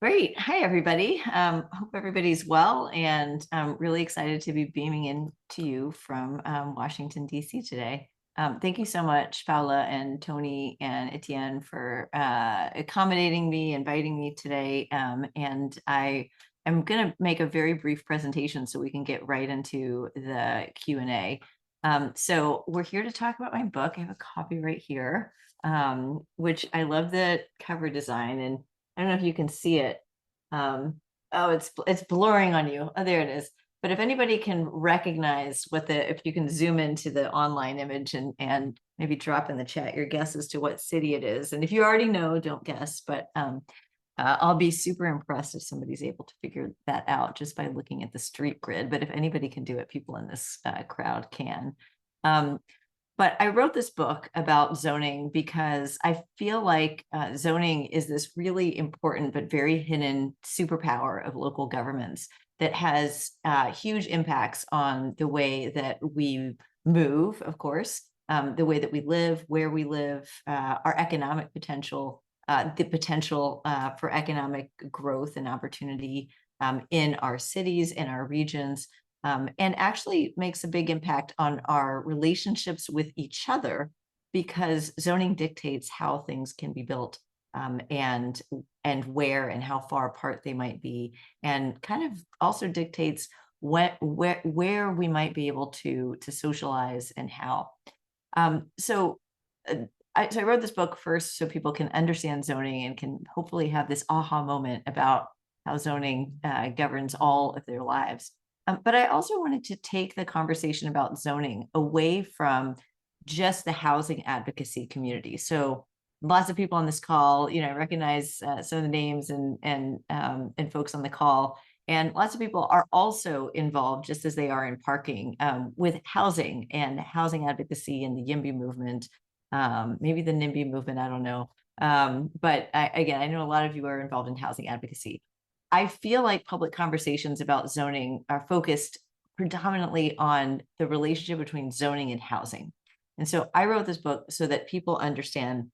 Great. Hi, everybody. Hope everybody's well, and I'm really excited to be beaming in to you from Washington, D.C. today. Thank you so much, Paula and Tony and Etienne, for accommodating me, inviting me today. And I am going to make a very brief presentation so we can get right into the Q&A. So we're here to talk about my book. I have a copy right here, which I love the cover design, and I don't know if you can see it. Oh, it's blurring on you. Oh, there it is. But if anybody can recognize if you can zoom into the online image and maybe drop in the chat your guess as to what city it is. And if you already know, don't guess, but I'll be super impressed if somebody's able to figure that out just by looking at the street grid. But if anybody can do it, people in this crowd can. But I wrote this book about zoning because I feel like zoning is this really important but very hidden superpower of local governments that has huge impacts on the way that we move, of course, the way that we live, where we live, our economic potential, the potential for economic growth and opportunity in our cities, in our regions, and actually makes a big impact on our relationships with each other, because zoning dictates how things can be built, and where and how far apart they might be, and kind of also dictates where we might be able to socialize and how. So I wrote this book first so people can understand zoning and can hopefully have this aha moment about how zoning governs all of their lives. But I also wanted to take the conversation about zoning away from just the housing advocacy community. So lots of people on this call, I recognize some of the names and folks on the call, and lots of people are also involved, just as they are in parking, with housing and housing advocacy and the YIMBY movement, maybe the NIMBY movement, I don't know. But again, I know a lot of you are involved in housing advocacy. I feel like public conversations about zoning are focused predominantly on the relationship between zoning and housing. And so I wrote this book so that people understand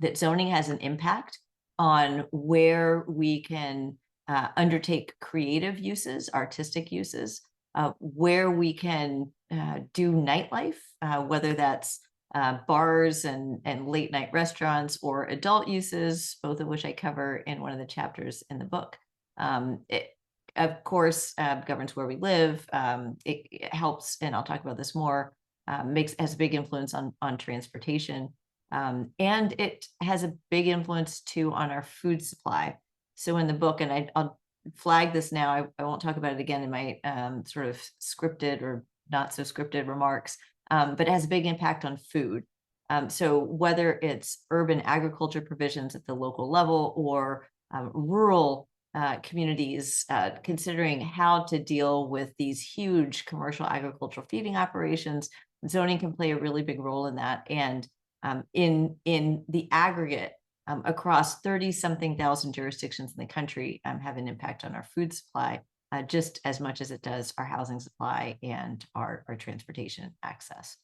that zoning has an impact on where we can undertake creative uses, artistic uses, where we can do nightlife, whether that's bars and late night restaurants, or adult uses, both of which I cover in one of the chapters in the book. It, of course, governs where we live. It helps, and I'll talk about this more, has a big influence on transportation. And it has a big influence too on our food supply. So in the book, and I'll flag this now, I won't talk about it again in my sort of scripted or not so scripted remarks, but it has a big impact on food. So whether it's urban agriculture provisions at the local level, or rural communities considering how to deal with these huge commercial agricultural feeding operations, zoning can play a really big role in that. And in the aggregate, across 30-something thousand jurisdictions in the country, have an impact on our food supply, just as much as it does our housing supply and our transportation access.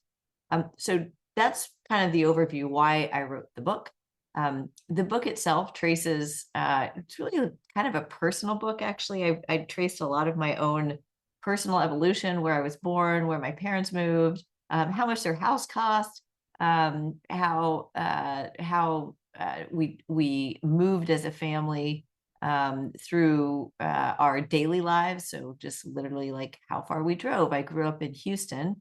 So that's kind of the overview why I wrote the book. The book itself traces, it's really kind of a personal book, actually. I traced a lot of my own personal evolution, where I was born, where my parents moved, how much their house cost, how we moved as a family through our daily lives. So just literally like how far we drove. I grew up in Houston,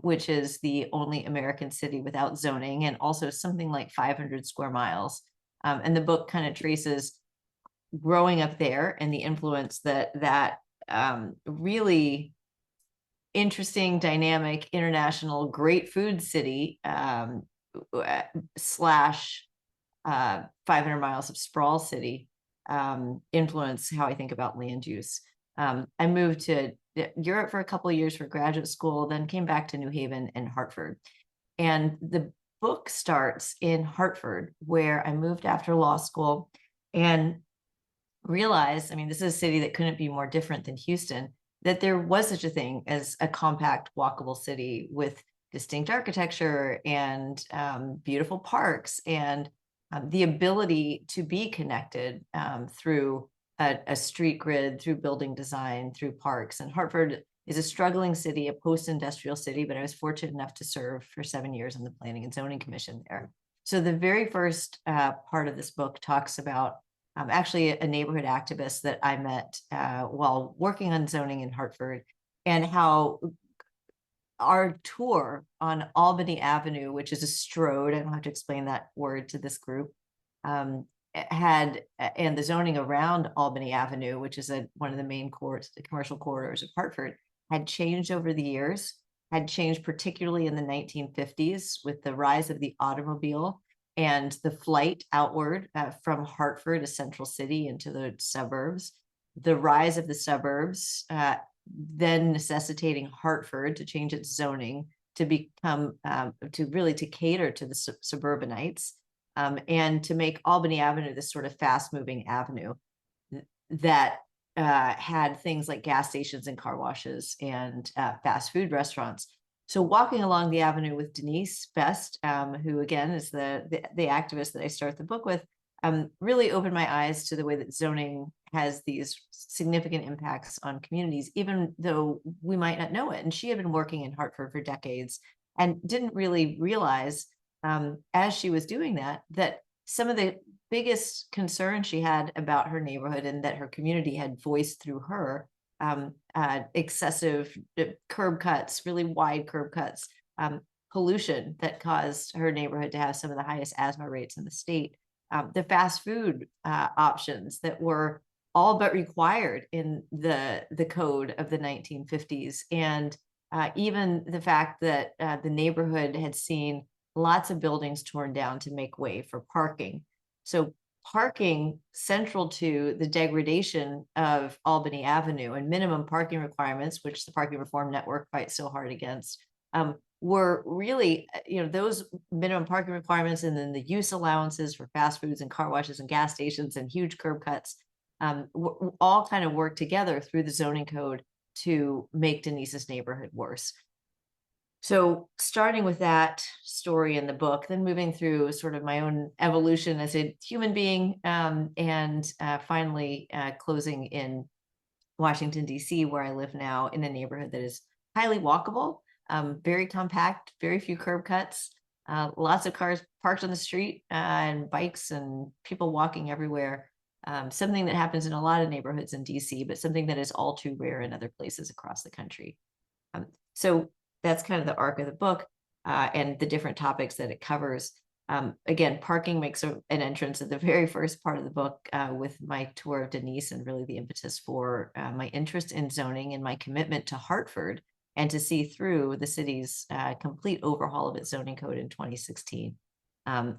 which is the only American city without zoning, and also something like 500 square miles. And the book kind of traces growing up there and the influence that really interesting, dynamic, international, great food city slash 500 miles of sprawl city influence how I think about land use. I moved to Europe for a couple of years for graduate school, then came back to New Haven and Hartford. And the book starts in Hartford, where I moved after law school, and realized, I mean, this is a city that couldn't be more different than Houston, that there was such a thing as a compact, walkable city with distinct architecture and beautiful parks, and the ability to be connected through a street grid, through building design, through parks. And Hartford is a struggling city, a post-industrial city, but I was fortunate enough to serve for 7 years on the Planning and Zoning Commission there. So the very first part of this book talks about actually a neighborhood activist that I met while working on zoning in Hartford, and how our tour on Albany Avenue, which is a strode, I don't have to explain that word to this group, and the zoning around Albany Avenue, which is one of the main commercial corridors of Hartford, had changed over the years, had changed particularly in the 1950s with the rise of the automobile and the flight outward from Hartford to Central City into the suburbs, the rise of the suburbs, then necessitating Hartford to change its zoning to become to cater to the suburbanites, and to make Albany Avenue this sort of fast-moving avenue that had things like gas stations and car washes and fast food restaurants. So walking along the avenue with Denise Best, who again is the activist that I start the book with, really opened my eyes to the way that zoning has these significant impacts on communities, even though we might not know it. And she had been working in Hartford for decades and didn't really realize, as she was doing that, that some of the biggest concerns she had about her neighborhood and that her community had voiced through her, excessive curb cuts, really wide curb cuts, pollution that caused her neighborhood to have some of the highest asthma rates in the state, the fast food options that were all but required in the code of the 1950s, and even the fact that the neighborhood had seen lots of buildings torn down to make way for parking. So parking central to the degradation of Albany Avenue and minimum parking requirements, which the Parking Reform Network fights so hard against, were really, those minimum parking requirements, and then the use allowances for fast foods and car washes and gas stations and huge curb cuts, all kind of work together through the zoning code to make Denise's neighborhood worse. So starting with that story in the book, then moving through sort of my own evolution as a human being, and finally closing in Washington, D.C., where I live now, in a neighborhood that is highly walkable, very compact, very few curb cuts, lots of cars parked on the street, and bikes and people walking everywhere. Something that happens in a lot of neighborhoods in DC, but something that is all too rare in other places across the country. So that's kind of the arc of the book, and the different topics that it covers. Again, parking makes an entrance at the very first part of the book, with my tour of Denise, and really the impetus for my interest in zoning and my commitment to Hartford, and to see through the city's complete overhaul of its zoning code in 2016.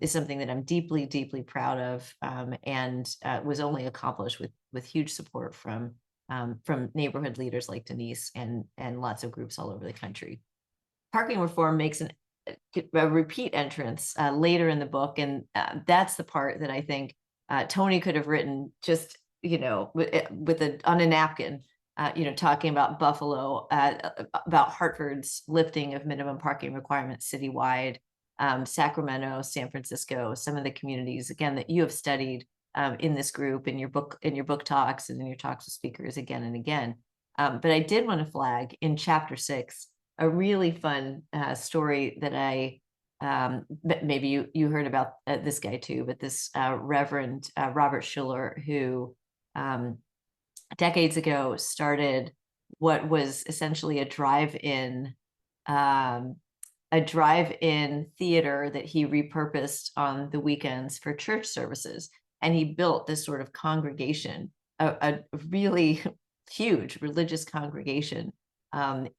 Is something that I'm deeply, deeply proud of, and was only accomplished with huge support from neighborhood leaders like Denise and lots of groups all over the country. Parking reform makes a repeat entrance later in the book, and that's the part that I think Tony could have written just on a napkin, talking about Buffalo, about Hartford's lifting of minimum parking requirements citywide, Sacramento, San Francisco, some of the communities again that you have studied in this group, in your book talks, and in your talks with speakers again and again. But I did want to flag in chapter 6 a really fun story that maybe you heard about this guy too, but this Reverend Robert Schuller, who decades ago started what was essentially a drive-in theater that he repurposed on the weekends for church services. And he built this sort of congregation, a really huge religious congregation,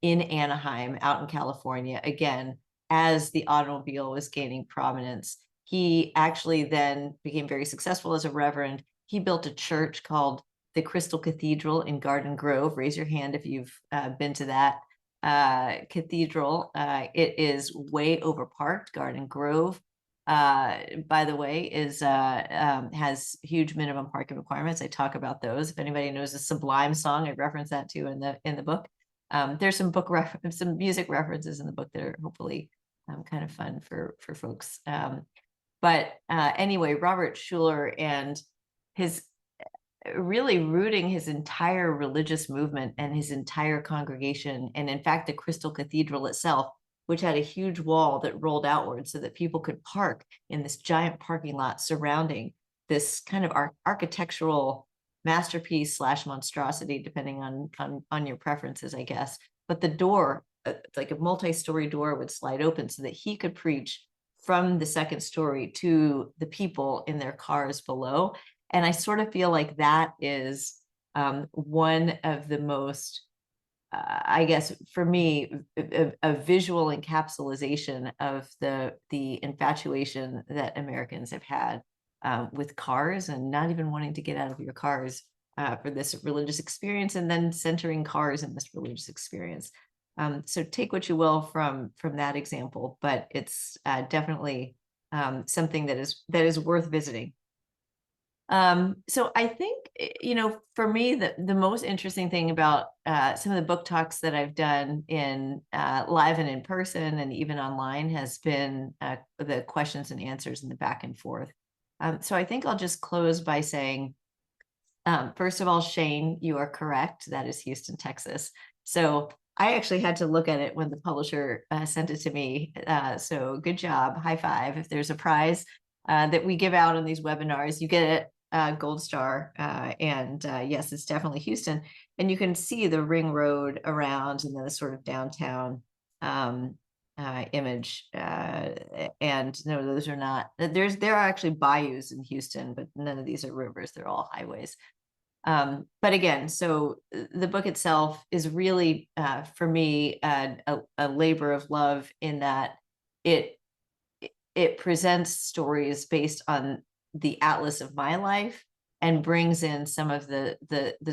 in Anaheim, out in California, again, as the automobile was gaining prominence. He actually then became very successful as a reverend. He built a church called the Crystal Cathedral in Garden Grove. Raise your hand if you've been to that cathedral. It is way overparked. Garden Grove, by the way, has huge minimum parking requirements. I talk about those. If anybody knows the Sublime song, I reference that too in the book. There's some some music references in the book that are hopefully kind of fun for folks. But anyway, Robert Schuller and his really rooting his entire religious movement and his entire congregation, and in fact, the Crystal Cathedral itself, which had a huge wall that rolled outward so that people could park in this giant parking lot surrounding this kind of architectural masterpiece slash monstrosity, depending on your preferences, I guess. But the door, like a multi-story door, would slide open so that he could preach from the second story to the people in their cars below. And I sort of feel like that is one of the most, I guess, for me, a visual encapsulation of the infatuation that Americans have had with cars, and not even wanting to get out of your cars for this religious experience, and then centering cars in this religious experience. So take what you will from that example, but it's definitely something that is worth visiting. So I think, for me, the most interesting thing about some of the book talks that I've done in live and in person and even online has been the questions and answers and the back and forth. So I think I'll just close by saying, first of all, Shane, you are correct. That is Houston, Texas. So I actually had to look at it when the publisher sent it to me. So good job, high five. If there's a prize that we give out on these webinars, you get it. Gold star, and yes, it's definitely Houston, and you can see the ring road around and then the sort of downtown image, and no, those are not, there are actually bayous in Houston, but none of these are rivers, they're all highways. But again, so the book itself is really for me a labor of love, in that it it presents stories based on the atlas of my life, and brings in some of the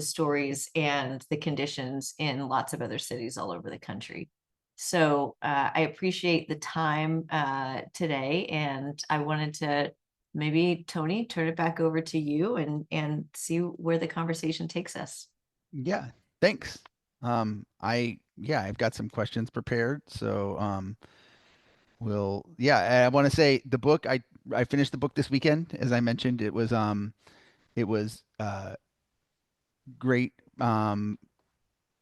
stories and the conditions in lots of other cities all over the country. So I appreciate the time today, and I wanted to, maybe Tony, turn it back over to you and see where the conversation takes us. Yeah, thanks. I've got some questions prepared. So, I want to say the book, I finished the book this weekend. As I mentioned, it was great.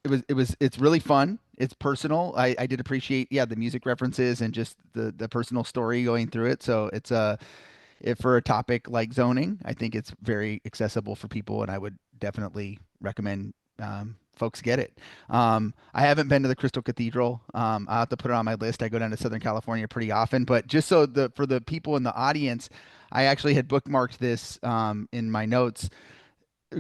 It's really fun. It's personal. I did appreciate, the music references and just the personal story going through it. So it's if for a topic like zoning, I think it's very accessible for people, and I would definitely recommend folks get it. I haven't been to the Crystal Cathedral. I'll have to put it on my list. I go down to Southern California pretty often, but just so for the people in the audience, I actually had bookmarked this in my notes.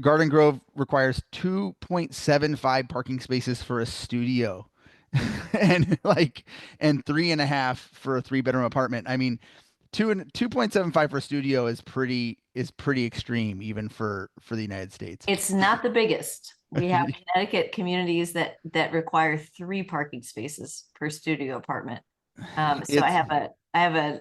Garden Grove requires 2.75 parking spaces for a studio, and three and a half for a three-bedroom apartment. I mean, 2.75 for a studio is pretty extreme, even for the United States. It's not the biggest. We have Connecticut communities that require 3 parking spaces per studio apartment. So It's I have a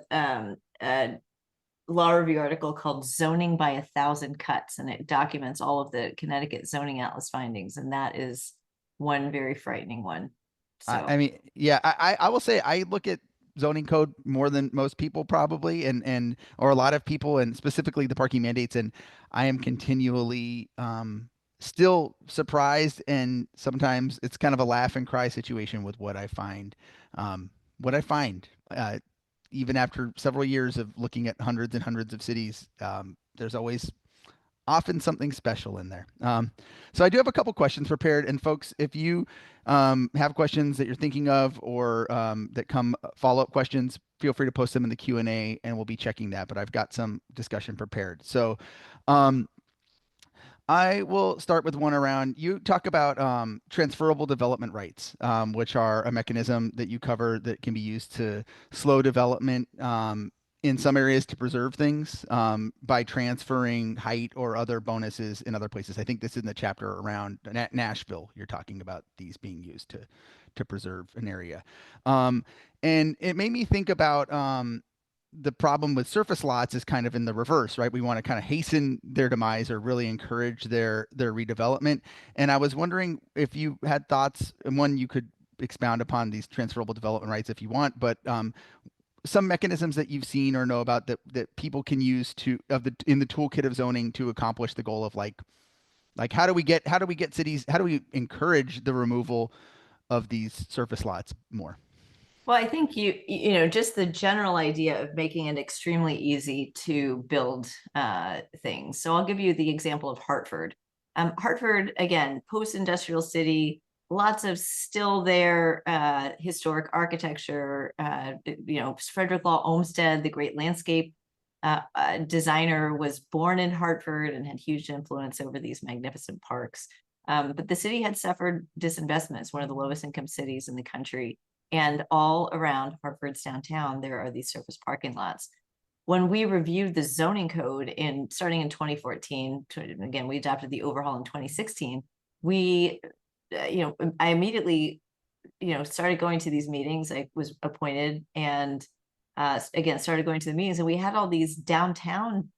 law review article called "Zoning by 1,000 Cuts," and it documents all of the Connecticut zoning atlas findings, and that is one very frightening one. I So mean, I will say I look at zoning code more than most people probably, and or a lot of people, and specifically the parking mandates, and I am continually still surprised, and sometimes it's kind of a laugh and cry situation with what I find. Um, what I find, even after several years of looking at hundreds and hundreds of cities, there's always often something special in there. So I do have a couple questions prepared, and folks, if you have questions that you're thinking of, or that come follow-up questions, feel free to post them in the Q&A, and we'll be checking that. But I've got some discussion prepared. So um, I will start with one around, you talk about transferable development rights, which are a mechanism that you cover that can be used to slow development in some areas to preserve things by transferring height or other bonuses in other places. I think this is in the chapter around Nashville. You're talking about these being used to preserve an area. Um, and it made me think about the problem with surface lots is kind of in the reverse, right? We want to kind of hasten their demise or really encourage their redevelopment. And I was wondering if you had thoughts, and one, you could expound upon these transferable development rights if you want, but some mechanisms that you've seen or know about that people can use to of the in the toolkit of zoning to accomplish the goal of, like, Like how do we get cities, how do we encourage the removal of these surface lots more? Well, I think just the general idea of making it extremely easy to build things. So I'll give you the example of Hartford. Hartford, again, post-industrial city, lots of still there historic architecture. Frederick Law Olmsted, the great landscape designer, was born in Hartford and had huge influence over these magnificent parks. But the city had suffered disinvestment. It's one of the lowest income cities in the country. And all around Hartford's downtown, there are these surface parking lots. When we reviewed the zoning code starting in 2014, again, we adopted the overhaul in 2016. We, I immediately, started going to these meetings. I was appointed and again, started going to the meetings, and we had all these downtown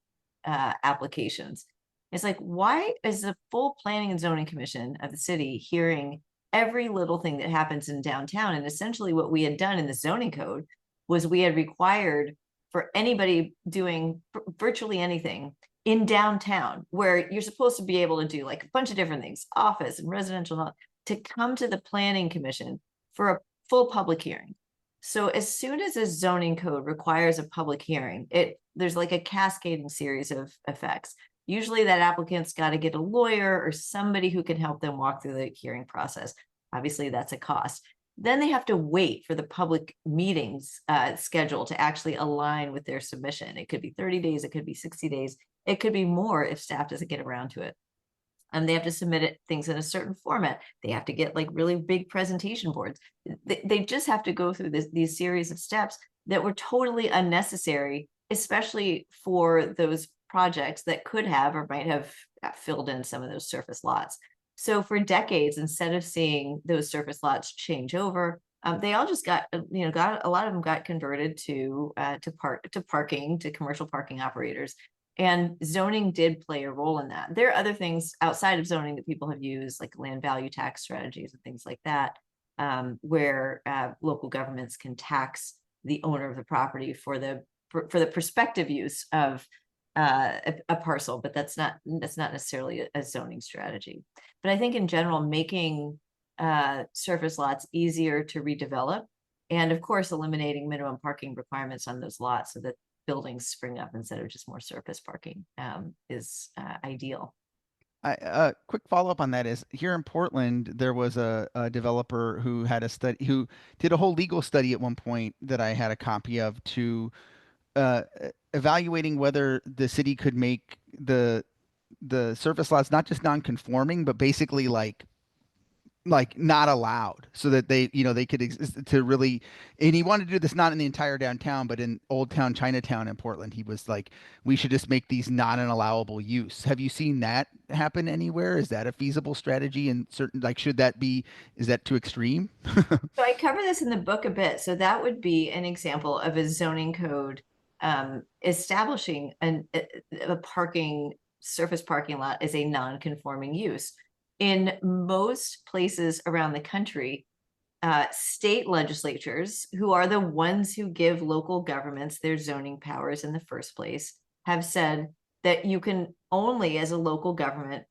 applications. It's like, why is the full planning and zoning commission of the city hearing every little thing that happens in downtown? And essentially what we had done in the zoning code was we had required for anybody doing virtually anything in downtown, where you're supposed to be able to do like a bunch of different things, office and residential, to come to the planning commission for a full public hearing. So as soon as a zoning code requires a public hearing, there's like a cascading series of effects. Usually that applicant's got to get a lawyer or somebody who can help them walk through the hearing process. Obviously, that's a cost. Then they have to wait for the public meetings schedule to actually align with their submission. It could be 30 days, it could be 60 days, it could be more if staff doesn't get around to it. And they have to submit things in a certain format. They have to get like really big presentation boards. They just have to go through these series of steps that were totally unnecessary, especially for those projects that could have or might have filled in some of those surface lots. So for decades, instead of seeing those surface lots change over, they all just got a lot of them got converted to parking, to commercial parking operators. And zoning did play a role in that. There are other things outside of zoning that people have used, like land value tax strategies and things like that, where local governments can tax the owner of the property for the prospective use of a parcel, but that's not necessarily a zoning strategy. But I think in general, making surface lots easier to redevelop, and of course, eliminating minimum parking requirements on those lots so that buildings spring up instead of just more surface parking is ideal. Quick follow up on that is here in Portland, there was a developer who had a study, who did a whole legal study at one point that I had a copy of, to uh, evaluating whether the city could make the surface lots not just non-conforming, but basically like not allowed, so that they, they could exist to really. And he wanted to do this not in the entire downtown, but in Old Town Chinatown in Portland. He was like, we should just make these not an allowable use. Have you seen that happen anywhere? Is that a feasible strategy? And certain, like, should that be, is that too extreme? So I cover this in the book a bit. So that would be an example of a zoning code establishing a parking surface parking lot as a non-conforming use. In most places around the country, state legislatures, who are the ones who give local governments their zoning powers in the first place, have said that you can only, as a local government,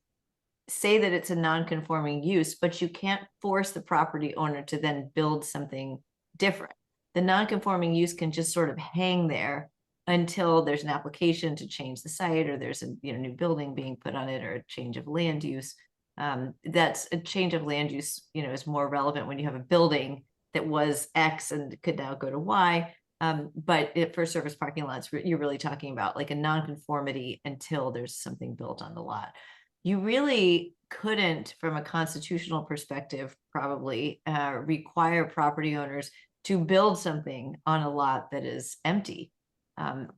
say that it's a non-conforming use, but you can't force the property owner to then build something different. The non-conforming use can just sort of hang there until there's an application to change the site, or there's a new building being put on it, or a change of land use. That's a change of land use, is more relevant when you have a building that was X and could now go to Y. But for surface parking lots, you're really talking about like a non-conformity until there's something built on the lot. You really couldn't, from a constitutional perspective, probably require property owners to build something on a lot that is empty.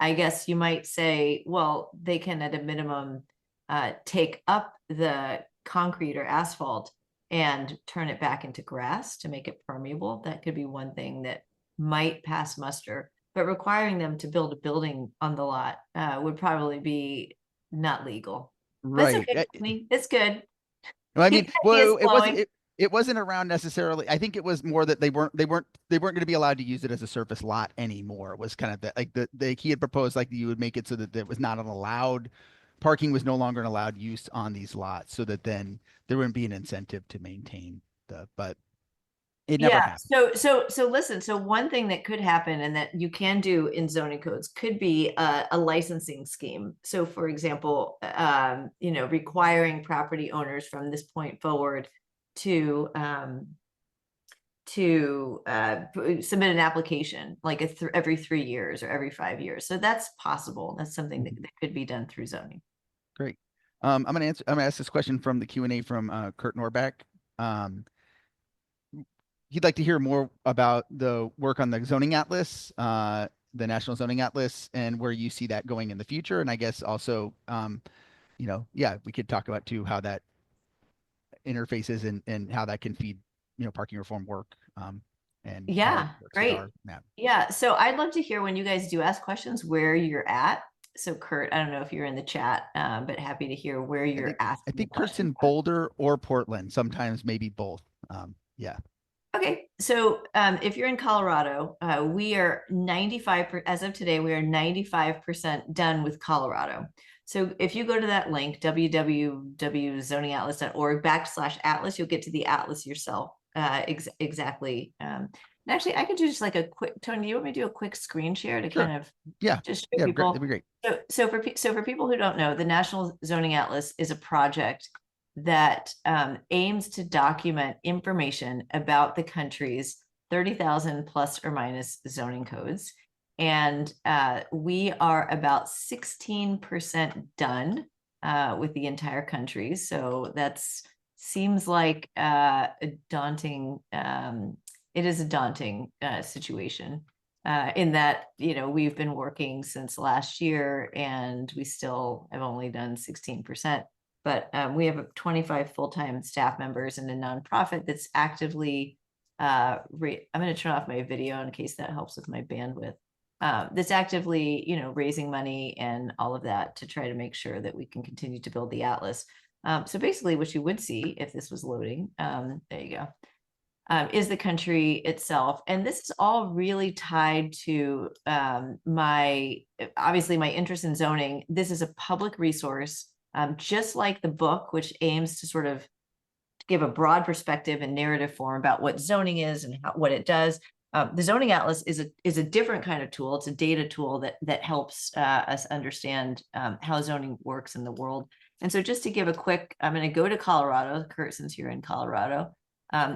I guess you might say, well, they can at a minimum take up the concrete or asphalt and turn it back into grass to make it permeable. That could be one thing that might pass muster, but requiring them to build a building on the lot would probably be not legal. That's Right. okay with me. It's good. Well, I Keep mean, the ideas well, flowing. it wasn't around necessarily. I think it was more that they weren't going to be allowed to use it as a surface lot anymore. Was kind of the, like he had proposed, like, you would make it so that it was not an allowed parking was no longer an allowed use on these lots, so that then there wouldn't be an incentive to maintain but it never Yeah. happened. So listen, so one thing that could happen and that you can do in zoning codes could be a licensing scheme. So for example, requiring property owners from this point forward to submit an application like every 3 years or every 5 years. So that's possible. That's something that could be done through zoning. Great. I'm gonna ask this question from the Q&A from Kurt Norbeck. Um, he'd like to hear more about the work on the zoning atlas, the National Zoning Atlas, and where you see that going in the future. And I guess also, yeah, we could talk about too how that interfaces and how that can feed, parking reform work, and how it Yeah, works with great. our map. Yeah, so I'd love to hear when you guys do ask questions where you're at. So Kurt, I don't know if you're in the chat, but happy to hear where I you're think I asking the think Kurt's questions. in Boulder or Portland, sometimes maybe both. Yeah. Okay, so if you're in Colorado, we are 95, as of today, we are 95% done with Colorado. So if you go to that link, www.zoningatlas.org/atlas, you'll get to the atlas yourself. Exactly. And actually, I could do just like a quick, Tony, do you want me to do a quick screen share to Sure. kind of Yeah. just show Yeah. Great. That'd people? be great. So for people who don't know, the National Zoning Atlas is a project that aims to document information about the country's 30,000 plus or minus zoning codes. And we are about 16% done with the entire country. So that's seems like a daunting, it is a daunting situation in that, we've been working since last year and we still have only done 16%. But we have 25 full-time staff members and a nonprofit that's actively, I'm going to turn off my video in case that helps with my bandwidth. That's actively, raising money and all of that to try to make sure that we can continue to build the Atlas. So basically what you would see if this was loading, there you go, is the country itself. And this is all really tied to obviously my interest in zoning. This is a public resource, just like the book, which aims to sort of give a broad perspective and narrative form about what zoning is and what it does. The Zoning Atlas is a different kind of tool. It's a data tool that helps us understand how zoning works in the world. And so just to give a quick, I'm going to go to Colorado, Kurt, since you're in Colorado.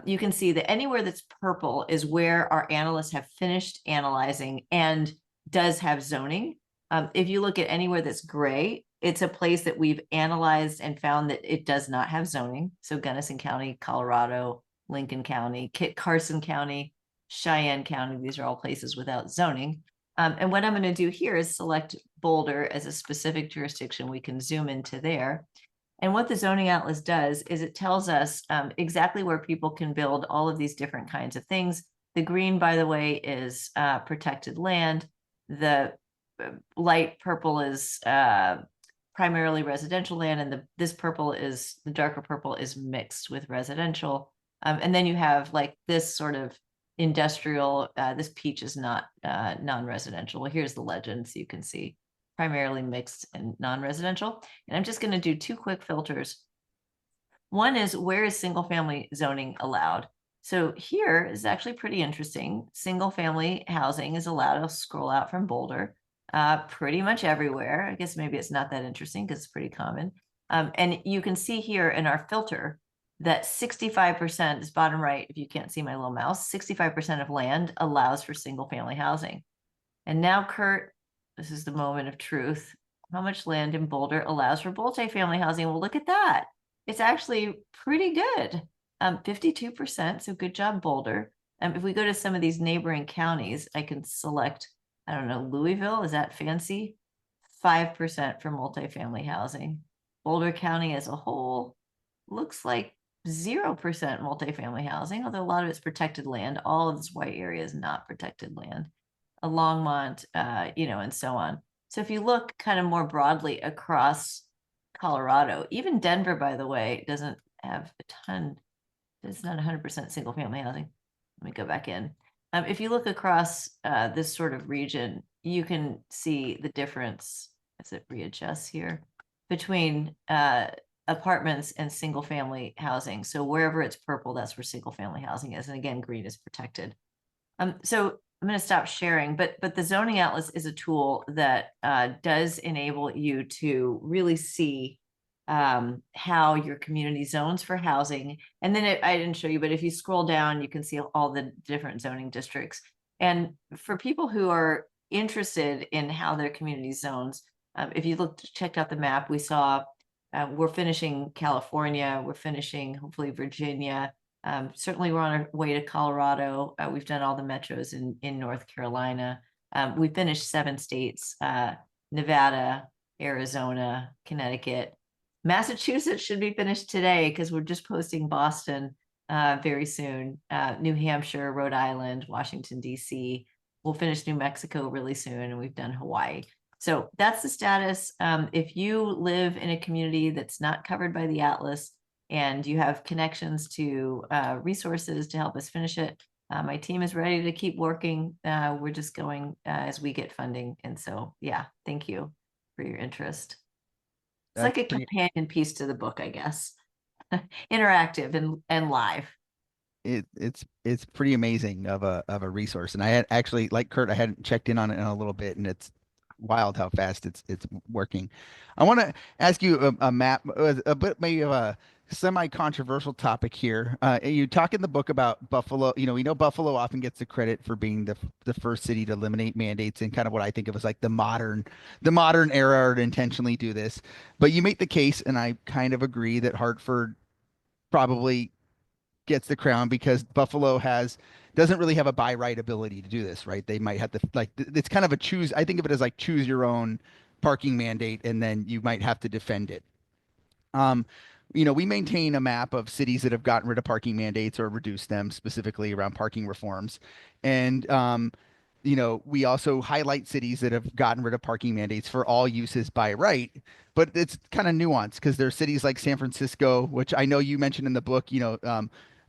You can see that anywhere that's purple is where our analysts have finished analyzing and does have zoning. If you look at anywhere that's gray, it's a place that we've analyzed and found that it does not have zoning. So Gunnison County, Colorado, Lincoln County, Kit Carson County, Cheyenne County, these are all places without zoning. And what I'm going to do here is select Boulder as a specific jurisdiction. We can zoom into there. And what the Zoning Atlas does is it tells us exactly where people can build all of these different kinds of things. The green, by the way, is protected land. The light purple is primarily residential land, and the darker purple is mixed with residential. And then you have like this sort of industrial, this peach is not non-residential. Well, here's the legend so you can see primarily mixed and non-residential. And I'm just going to do two quick filters. One is, where is single family zoning allowed? So here is actually pretty interesting. Single family housing is allowed. I'll scroll out from Boulder. Pretty much everywhere. I guess maybe it's not that interesting because it's pretty common. And you can see here in our filter that 65%, is bottom right, if you can't see my little mouse, 65% of land allows for single family housing. And now, Kurt, this is the moment of truth. How much land in Boulder allows for multifamily housing? Well, look at that. It's actually pretty good. 52%, so good job, Boulder. If we go to some of these neighboring counties, I can select, I don't know, Louisville, is that fancy? 5% for multifamily housing. Boulder County as a whole looks like 0% multifamily housing, although a lot of it's protected land. All of this white area is not protected land. A Longmont, and so on. So if you look kind of more broadly across Colorado, even Denver, by the way, doesn't have a ton. It's not 100% single family housing. Let me go back in. If you look across this sort of region, you can see the difference as it readjusts here. between apartments and single family housing. So wherever it's purple, that's where single family housing is. And again, green is protected. So I'm going to stop sharing, but the zoning atlas is a tool that does enable you to really see how your community zones for housing. And then I didn't show you, but if you scroll down, you can see all the different zoning districts. And for people who are interested in how their community zones, if you checked out the map, we saw we're finishing California, we're finishing hopefully Virginia. Certainly, we're on our way to Colorado. We've done all the metros in North Carolina. We finished 7 states: Nevada, Arizona, Connecticut. Massachusetts should be finished today because we're just posting Boston very soon. New Hampshire, Rhode Island, Washington, D.C. We'll finish New Mexico really soon, and we've done Hawaii. So that's the status. If you live in a community that's not covered by the Atlas and you have connections to resources to help us finish it, my team is ready to keep working. We're just going as we get funding. And so, yeah, thank you for your interest. It's That's like a pretty. companion piece to the book, I guess. Interactive and live. It's pretty amazing of a resource. And I had actually, like Kurt, I hadn't checked in on it in a little bit, and it's wild how fast it's working. I want to ask you a map, a bit maybe of a semi-controversial topic here. You talk in the book about Buffalo. You know, we know Buffalo often gets the credit for being the first city to eliminate mandates and kind of what I think of as like the modern era to intentionally do this. But you make the case, and I kind of agree that Hartford probably gets the crown because Buffalo has doesn't really have a by right ability to do this, right? They might have to like it's kind of a choose. I think of it as like choose your own parking mandate, and then you might have to defend it. Um, we maintain a map of cities that have gotten rid of parking mandates or reduced them, specifically around parking reforms, and we also highlight cities that have gotten rid of parking mandates for all uses by right. But it's kind of nuanced because there are cities like San Francisco, which I know you mentioned in the book.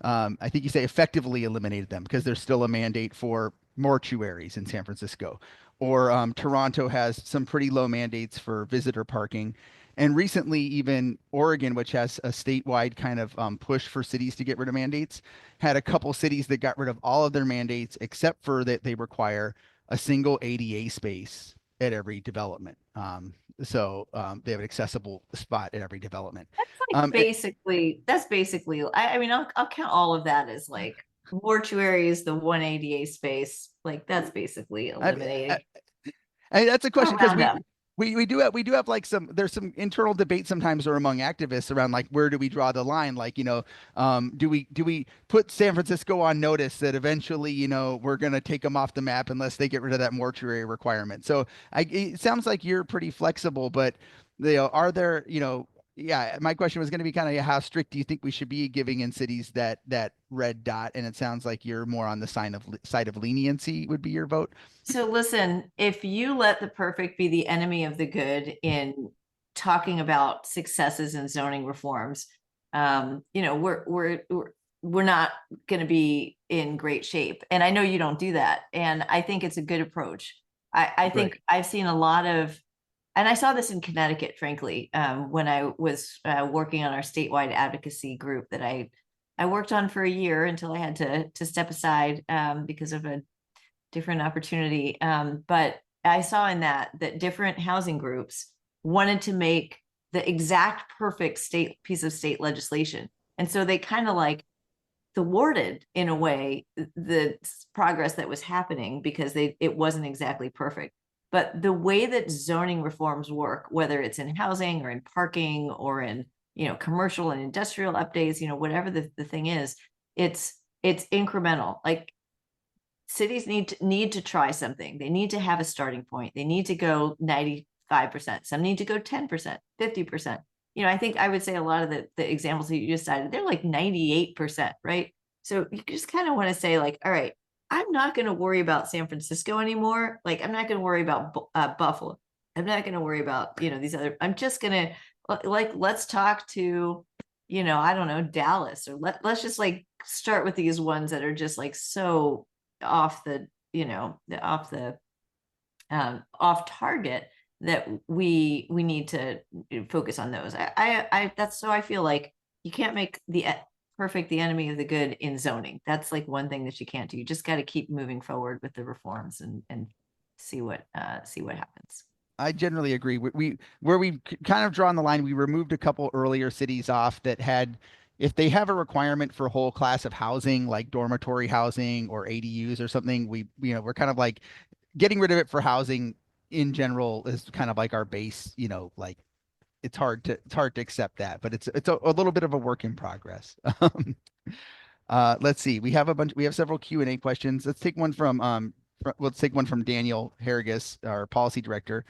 I think you say effectively eliminated them because there's still a mandate for mortuaries in San Francisco. Or Toronto has some pretty low mandates for visitor parking. And recently, even Oregon, which has a statewide kind of push for cities to get rid of mandates, had a couple cities that got rid of all of their mandates except for that they require a single ADA space at every development. They have an accessible spot at every development. Like It, that's basically, I mean, I'll count all of that as like mortuary is the one ADA space. Like that's basically I, eliminating. And that's a I'll question because round up. we do have like there's some internal debate sometimes or among activists around like where do we draw the line, like do we put San Francisco on notice that eventually we're going to take them off the map unless they get rid of that mortuary requirement. So it sounds like you're pretty flexible, but are there yeah, my question was going to be kind of how strict do you think we should be giving in cities that red dot, and it sounds like you're more on the side of leniency would be your vote. So listen, if you let the perfect be the enemy of the good in talking about successes in zoning reforms, we're not going to be in great shape. And I know you don't do that. And I think it's a good approach. I Right. think I've seen a lot of, and I saw this in Connecticut, frankly, when I was working on our statewide advocacy group that I worked on for a year until I had to step aside because of a different opportunity. But I saw in that different housing groups wanted to make the exact perfect state piece of state legislation. And so they kind of like thwarted in a way the progress that was happening because it wasn't exactly perfect. But the way that zoning reforms work, whether it's in housing or in parking or in commercial and industrial updates, whatever the thing is, it's incremental. Like cities need to try something. They need to have a starting point. They need to go 95%. Some need to go 10%, 50%. I think I would say a lot of the examples that you just cited, they're like 98%, right? So you just kind of want to say like, all right, I'm not going to worry about San Francisco anymore. Like I'm not going to worry about Buffalo. I'm not going to worry about, these other, I'm just going to like, let's talk to, I don't know, Dallas, or let's just like start with these ones that are just like so off the off target, that we need to focus on those. That's so I feel like you can't make the perfect the enemy of the good in zoning. That's like one thing that you can't do. You just got to keep moving forward with the reforms and see what happens. I generally agree. We where we kind of drawn the line, we removed a couple earlier cities off that had, if they have a requirement for a whole class of housing, like dormitory housing or ADUs or something, we're kind of like getting rid of it for housing in general is kind of like our base, like it's hard to accept that, but it's a little bit of a work in progress. Let's see. We have several Q&A questions. Let's take one from Daniel Harrigus, our policy director.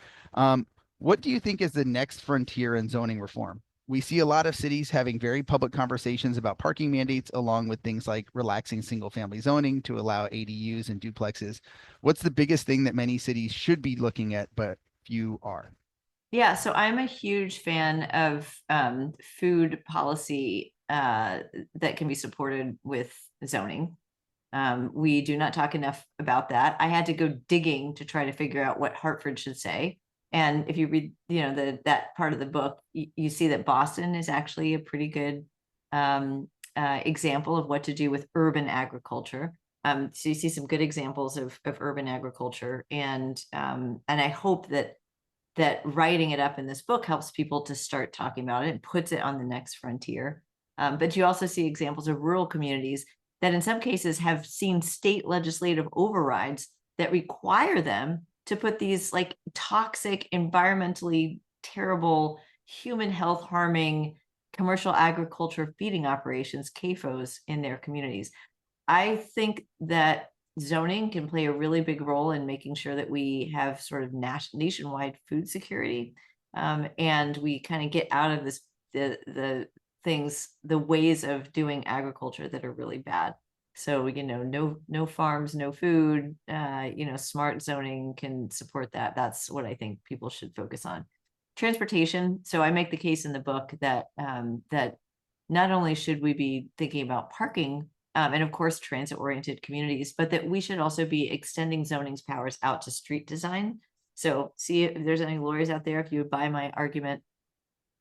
What do you think is the next frontier in zoning reform? We see a lot of cities having very public conversations about parking mandates, along with things like relaxing single family zoning to allow ADUs and duplexes. What's the biggest thing that many cities should be looking at, but few are? Yeah, so I'm a huge fan of food policy that can be supported with zoning. We do not talk enough about that. I had to go digging to try to figure out what Hartford should say. And if you read, that part of the book, you see that Boston is actually a pretty good example of what to do with urban agriculture. So you see some good examples of urban agriculture, and I hope that writing it up in this book helps people to start talking about it and puts it on the next frontier. But you also see examples of rural communities that in some cases have seen state legislative overrides that require them to put these like toxic, environmentally terrible, human health harming commercial agriculture feeding operations, CAFOs, in their communities. I think that zoning can play a really big role in making sure that we have sort of nationwide food security, and we kind of get out of the ways of doing agriculture that are really bad. So no farms, no food. Smart zoning can support that. That's what I think people should focus on. Transportation. So I make the case in the book that not only should we be thinking about parking, and of course transit-oriented communities, but that we should also be extending zoning's powers out to street design. So see if there's any lawyers out there, if you would buy my argument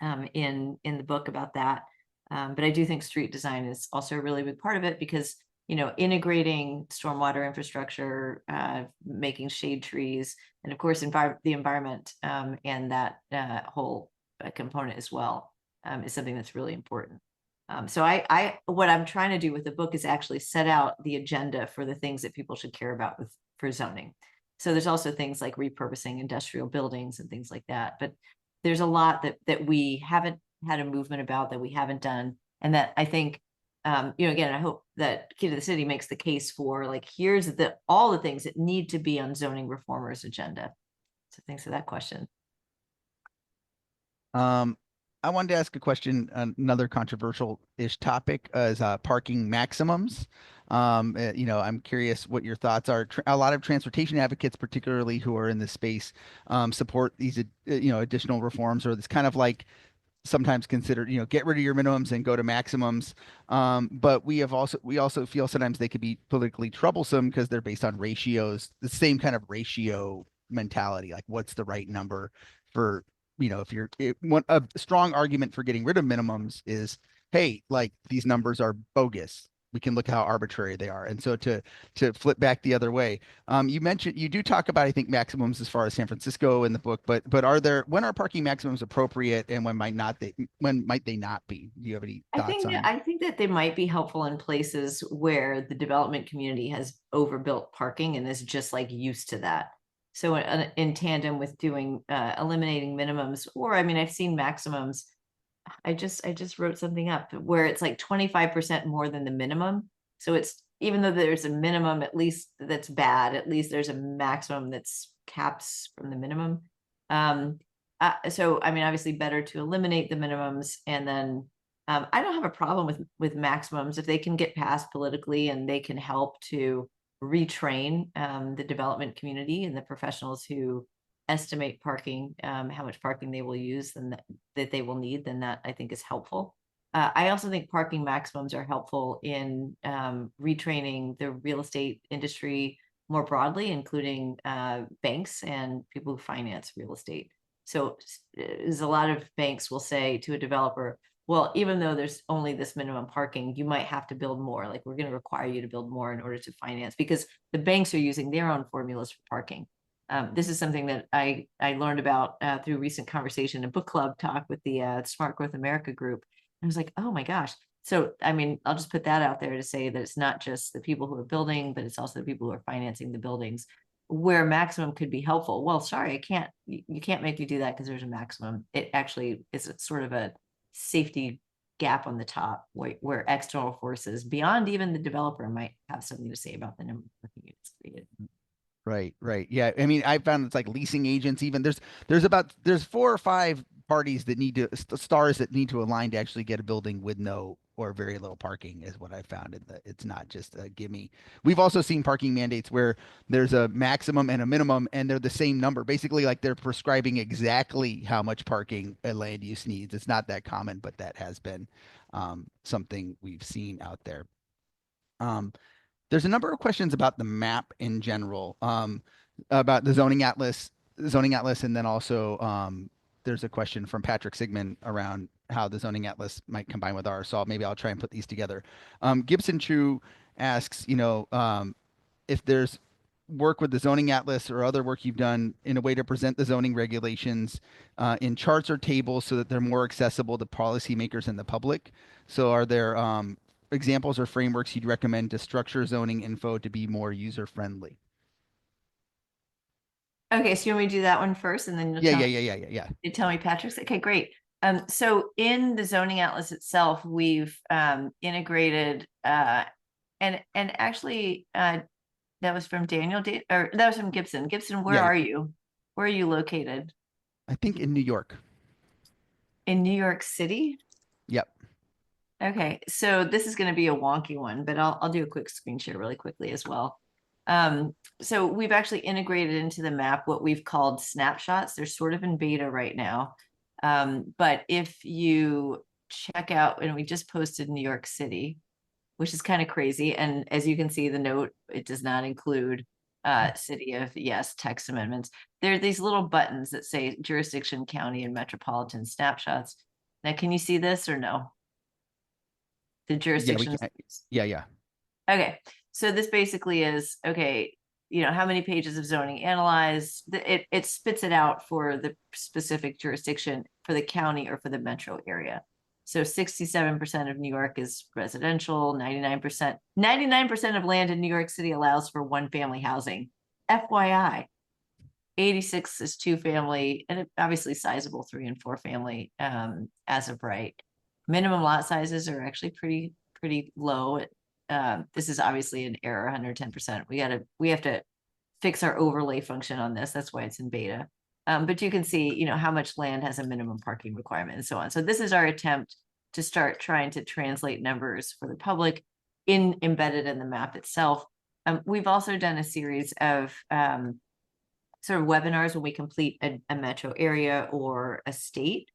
in the book about that. But I do think street design is also a really big part of it because integrating stormwater infrastructure, making shade trees, and of course the environment, and that whole component as well, is something that's really important. So what I'm trying to do with the book is actually set out the agenda for the things that people should care about for zoning. So there's also things like repurposing industrial buildings and things like that. But there's a lot that we haven't had a movement about, that we haven't done, and that I think, again, I hope that Key to the City makes the case for like, here's all the things that need to be on zoning reformers' agenda. So thanks for that question. Um, I wanted to ask a question, another controversial-ish topic is parking maximums. I'm curious what your thoughts are. A lot of transportation advocates, particularly who are in this space, support these, additional reforms, or this kind of like sometimes considered, get rid of your minimums and go to maximums. But we also feel sometimes they could be politically troublesome because they're based on ratios, the same kind of ratio mentality, like what's the right number for, a strong argument for getting rid of minimums is, hey, like these numbers are bogus. We can look how arbitrary they are. And so to flip back the other way, you do talk about, I think, maximums as far as San Francisco in the book, but when are parking maximums appropriate and when might they not be? Do you have any thoughts on? I think that they might be helpful in places where the development community has overbuilt parking and is just like used to that. So in tandem with doing eliminating minimums, or I mean, I've seen maximums. I just wrote something up where it's like 25% more than the minimum. So it's, even though there's a minimum, at least that's bad, at least there's a maximum that's caps from the minimum. So I mean, obviously better to eliminate the minimums, and then I don't have a problem with maximums if they can get passed politically and they can help to retrain the development community and the professionals who estimate parking, how much parking they will use, and that they will need, then that I think is helpful. I also think parking maximums are helpful in retraining the real estate industry more broadly, including banks and people who finance real estate. So is a lot of banks will say to a developer, well, even though there's only this minimum parking, you might have to build more. Like we're going to require you to build more in order to finance because the banks are using their own formulas for parking. This is something that I learned about through recent conversation and book club talk with the Smart Growth America group. I was like, oh my gosh. So, I mean, I'll just put that out there to say that it's not just the people who are building, but it's also the people who are financing the buildings where maximum could be helpful. Well, sorry, I can't, you can't make me do that because there's a maximum. It actually is sort of a safety gap on the top where external forces beyond even the developer might have something to say about the number of parking units created. Right, right. Yeah. I mean, I found it's like leasing agents, even there's 4 or 5 parties that need to stars that need to align to actually get a building with no or very little parking is what I found. It's not just a gimme. We've also seen parking mandates where there's a maximum and a minimum and they're the same number. Basically, like they're prescribing exactly how much parking a land use needs. It's not that common, but that has been something we've seen out there. Um, there's a number of questions about the map in general, about the zoning atlas, and then also there's a question from Patrick Sigmund around how the zoning atlas might combine with ours. So maybe I'll try and put these together. Gibson True asks, if there's work with the zoning atlas or other work you've done in a way to present the zoning regulations in charts or tables so that they're more accessible to policymakers and the public. So are there examples or frameworks you'd recommend to structure zoning info to be more user friendly? Okay, so you want me to do that one first and then Yeah, yeah, yeah, yeah, yeah, yeah. you tell me Patrick's okay, great. So in the zoning atlas itself, we've integrated and actually that was from Daniel or that was from Gibson. Gibson, where Yeah, yeah. are you? Where are you located? I think in New York. In New York City? Yep. Okay, so this is going to be a wonky one, but I'll do a quick screen share really quickly as well. So we've actually integrated into the map what we've called snapshots. They're sort of in beta right now. But if you check out, and we just posted New York City, which is kind of crazy. And as you can see, the note, it does not include city of yes text amendments. There are these little buttons that say jurisdiction, county, and metropolitan snapshots. Now, can you see this or no? The Yeah, we jurisdictions. can. Yeah, yeah. Okay, so this basically is okay. How many pages of zoning analyzed? It spits it out for the specific jurisdiction for the county or for the metro area. So 67% of New York is residential, 99% of land in New York City allows for one family housing. FYI, 86 is two family, and obviously sizable 3 and 4 family as of right. Minimum lot sizes are actually pretty low. This is obviously an error, 110%. We have to fix our overlay function on this. That's why it's in beta. But you can see, how much land has a minimum parking requirement and so on. So this is our attempt to start trying to translate numbers for the public embedded in the map itself. We've also done a series of sort of webinars when we complete a metro area or a state.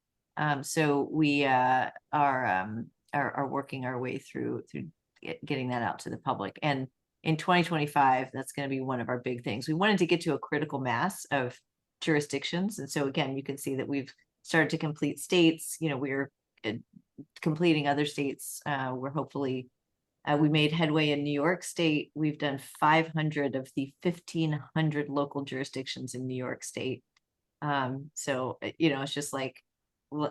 So we are working our way through getting that out to the public. And in 2025, that's going to be one of our big things. We wanted to get to a critical mass of jurisdictions. And so again, you can see that we've started to complete states. We're completing other states. We're hopefully we made headway in New York State. We've done 500 of the 1,500 local jurisdictions in New York State. So, it's just like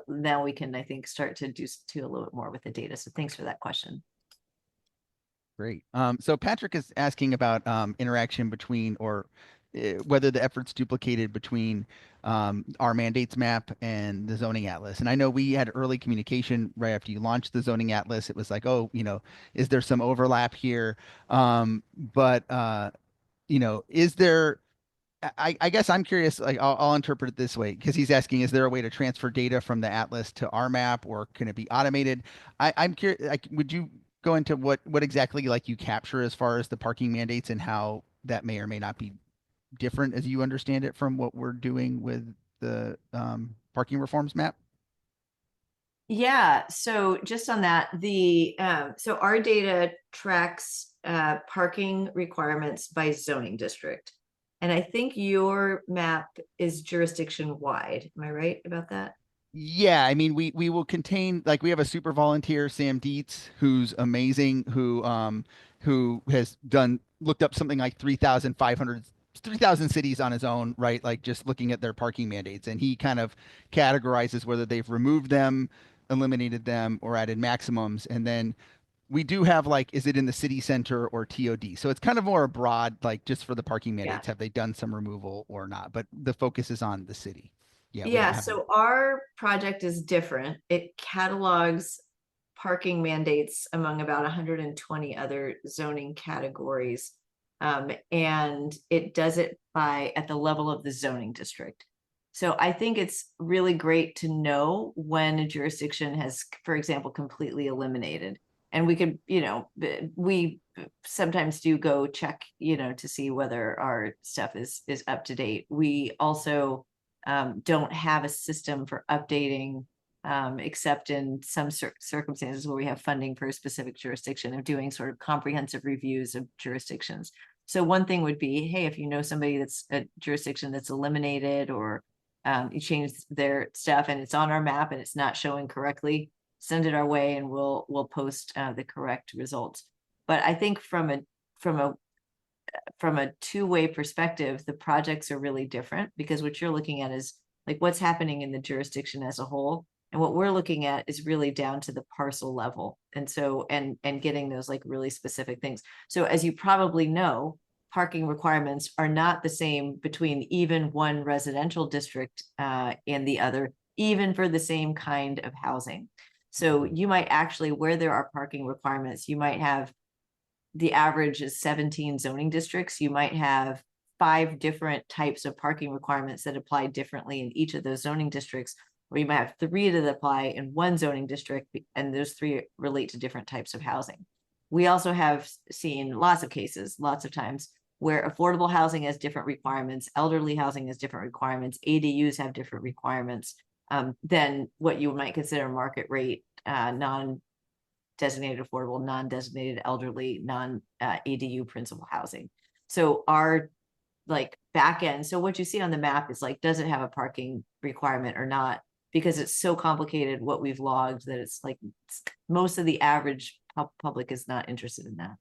now we can, I think, start to do a little bit more with the data. So thanks for that question. Great. So Patrick is asking about interaction between or whether the efforts duplicated between our mandates map and the zoning atlas. And I know we had early communication right after you launched the zoning atlas. It was like, oh, is there some overlap here? But is there? I guess I'm curious. Like, I'll interpret it this way because he's asking, is there a way to transfer data from the atlas to our map, or can it be automated? I'm curious. Like, would you go into what exactly like you capture as far as the parking mandates and how that may or may not be different as you understand it from what we're doing with the parking reforms map? Yeah, so just on that, so our data tracks parking requirements by zoning district. And I think your map is jurisdiction wide. Am I right about that? Yeah, I mean, we will contain, like, we have a super volunteer, Sam Dietz, who's amazing, who has done looked up something like 3,000 cities on his own, right? Like just looking at their parking mandates, and he kind of categorizes whether they've removed them, eliminated them, or added maximums. And then we do have, like, is it in the city center or TOD? So it's kind of more a broad, like, just for the parking Yeah. mandates, have they done some removal or not? But the focus is on the city. Yeah, we don't Yeah, have a. so our project is different. It catalogs parking mandates among about 120 other zoning categories. And it does it by at the level of the zoning district. So I think it's really great to know when a jurisdiction has, for example, completely eliminated. And we could, we sometimes do go check, to see whether our stuff is up to date. We also don't have a system for updating, except in some circumstances where we have funding for a specific jurisdiction, of doing sort of comprehensive reviews of jurisdictions. So one thing would be, hey, if you know somebody that's a jurisdiction that's eliminated, or you change their stuff and it's on our map and it's not showing correctly, send it our way and we'll post the correct results. But I think from a from a two-way perspective, the projects are really different, because what you're looking at is like what's happening in the jurisdiction as a whole. And what we're looking at is really down to the parcel level. And so, and getting those like really specific things. So as you probably know, parking requirements are not the same between even one residential district and the other, even for the same kind of housing. So you might actually, where there are parking requirements, you might have, the average is 17 zoning districts. You might have 5 different types of parking requirements that apply differently in each of those zoning districts, or you might have 3 that apply in one zoning district, and those 3 relate to different types of housing. We also have seen lots of cases, lots of times, where affordable housing has different requirements, elderly housing has different requirements, ADUs have different requirements than what you might consider market rate, non designated affordable, non-designated elderly, non-ADU principal housing. So our like back end, so what you see on the map is like, does it have a parking requirement or not? Because it's so complicated what we've logged, that it's like most of the average public is not interested in that.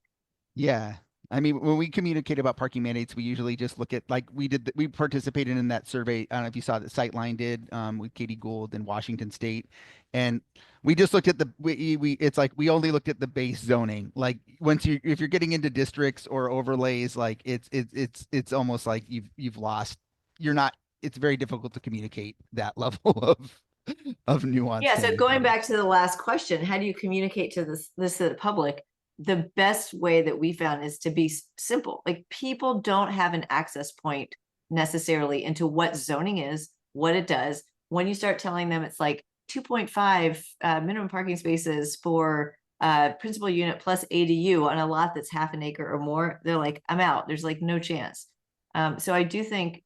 Yeah. I mean, when we communicate about parking mandates, we usually just look at, like, we participated in that survey. I don't know if you saw that Sightline did, with Katie Gould in Washington State, and we just looked at it's like we only looked at the base zoning. Like, once you, if you're getting into districts or overlays, like it's almost like you've lost. You're not. It's very difficult to communicate that level of nuance Yeah, to so going anybody. back to the last question, how do you communicate to this to the public? The best way that we found is to be simple. Like, people don't have an access point necessarily into what zoning is, what it does. When you start telling them it's like 2.5 minimum parking spaces for principal unit plus ADU on a lot that's half an acre or more, they're like, I'm out. There's like no chance. So I do think,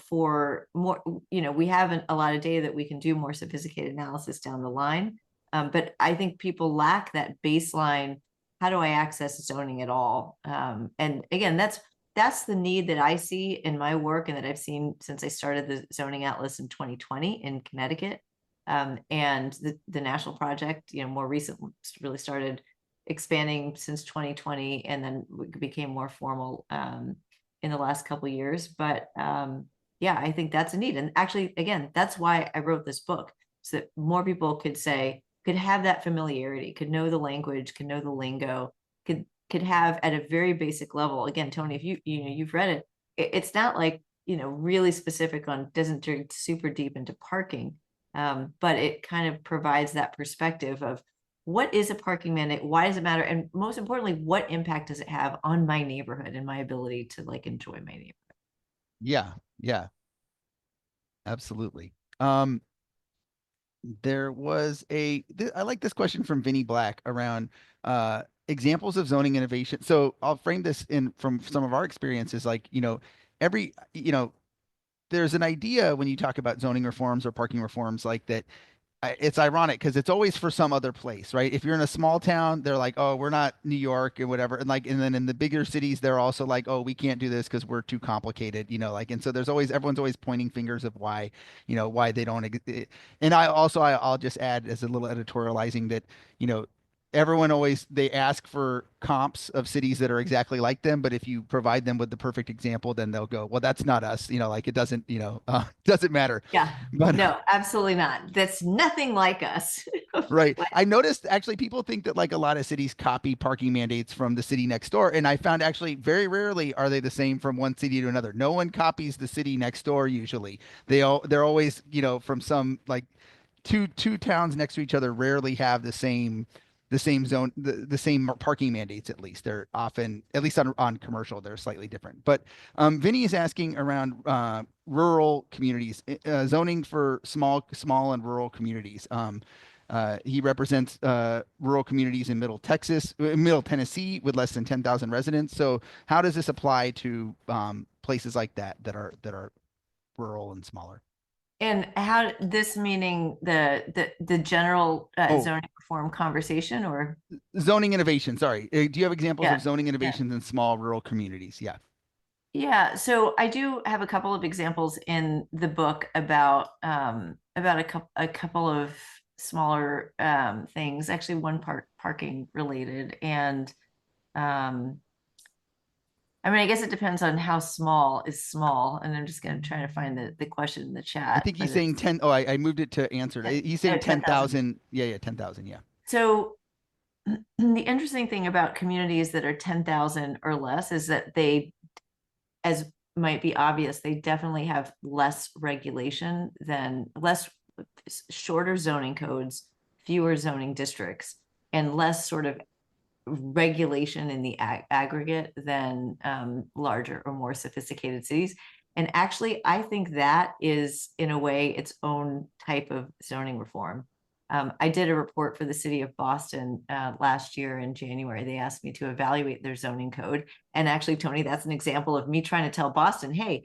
for more, we have a lot of data that we can do more sophisticated analysis down the line. But I think people lack that baseline. How do I access zoning at all? And again, that's the need that I see in my work, and that I've seen since I started the zoning atlas in 2020 in Connecticut. And the national project, more recently really started expanding since 2020, and then became more formal in the last couple of years. But yeah, I think that's a need. And actually, again, that's why I wrote this book, so that more people could have that familiarity, could know the language, could know the lingo, could have at a very basic level. Again, Tony, if you've read it, it's not like, really specific on, doesn't dig super deep into parking. But it kind of provides that perspective of, what is a parking mandate? Why does it matter? And most importantly, what impact does it have on my neighborhood and my ability to like enjoy my neighborhood? Yeah. Yeah. Absolutely. There was I like this question from Vinny Black around examples of zoning innovation. So I'll frame this in from some of our experiences. Like, every, there's an idea when you talk about zoning reforms or parking reforms, like that It's ironic because it's always for some other place, right? If you're in a small town, they're like, "Oh, we're not New York and whatever," and like, and then in the bigger cities, they're also like, "Oh, we can't do this because we're too complicated," like, and so there's always everyone's always pointing fingers of why, why they don't. And I'll just add as a little editorializing that, you know, everyone always they ask for comps of cities that are exactly like them, but if you provide them with the perfect example, then they'll go, "Well, that's not us," like it doesn't, doesn't matter, Yeah. but. No, absolutely not. That's nothing like us. Right. I noticed actually people think that like a lot of cities copy parking mandates from the city next door. And I found actually very rarely are they the same from one city to another. No one copies the city next door usually. They're always, from some like two towns next to each other rarely have the same zone the same parking mandates at least. They're often at least on commercial, they're slightly different. But Vinny is asking around rural communities, zoning for small and rural communities. He represents rural communities in Middle Tennessee with less than 10,000 residents. So how does this apply to places like that are rural and smaller? And how this meaning the general Oh, zoning reform conversation or zoning innovation. Sorry. Do you have examples of yeah. zoning Yeah. innovations in small rural communities? Yeah. Yeah, so I do have a couple of examples in the book about a couple of smaller things, actually one part parking related. And um I mean, I guess it depends on how small is small. And I'm just gonna try to find the question in the I chat, think he's but saying it's 10. Oh, I moved it to answered. He's saying 10,000. 10,000. Yeah, yeah, 10,000. Yeah. So the interesting thing about communities that are 10,000 or less is that they, as might be obvious, they definitely have less regulation than less shorter zoning codes, fewer zoning districts, and less sort of regulation in the aggregate than larger or more sophisticated cities. And actually, I think that is, in a way, its own type of zoning reform. I did a report for the city of Boston last year in January. They asked me to evaluate their zoning code. And actually, Tony, that's an example of me trying to tell Boston, hey,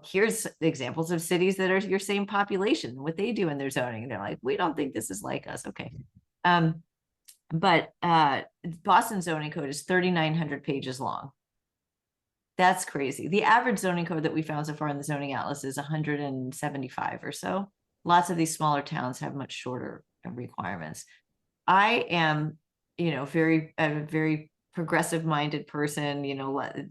here's examples of cities that are your same population, what they do in their zoning. And they're like, we don't think this is like us. Okay. Um, but Boston zoning code is 3,900 pages long. That's crazy. The average zoning code that we found so far in the zoning atlas is 175 or so. Lots of these smaller towns have much shorter requirements. I am, a very progressive minded person.